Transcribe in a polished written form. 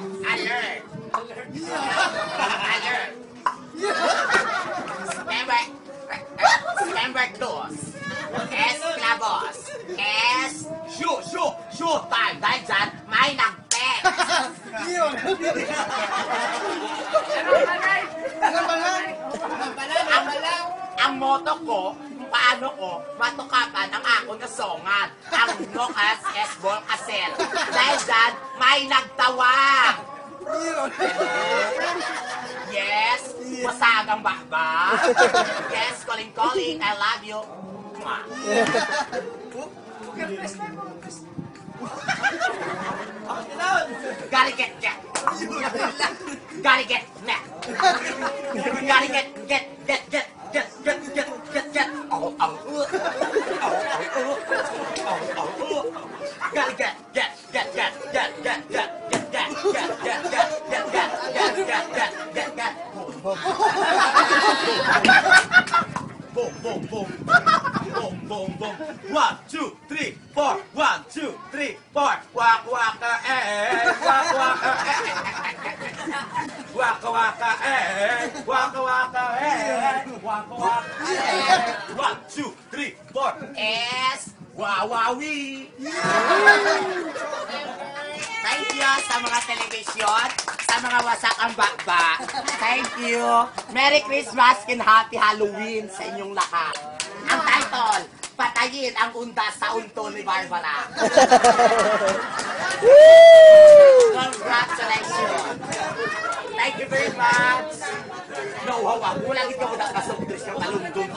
Alert! Alert! September 2. Esclavos. Shoot time. Dahil dyan, may nag-text. Ang moto ko, paano ko matukapan ang ako na songan. Ang Lucas S. Volcasel. Dahil dyan, may nagtawag. Yes, masagang ba? Yes, calling, I love you. Gotta get. Gotta get net. Gotta get. Gotta get. Boom. 1, 2, 3, 4. 1, 2, 3, 4. Waka waka eh. Waka waka eh. Waka waka eh. Waka waka eh. Waka waka eh. 1, 2, 3, 4. S. Wawawi. Thank you sa mga telebisyon, sa mga wasak ang bakba. Thank you. Merry Christmas and Happy Halloween sa inyong lahat. Ang title, Patayin ang Undas sa Unto ni Barbara. Congratulations. Thank you very much. No, hawa. Kulang ito ko na kasugdos yung talundong.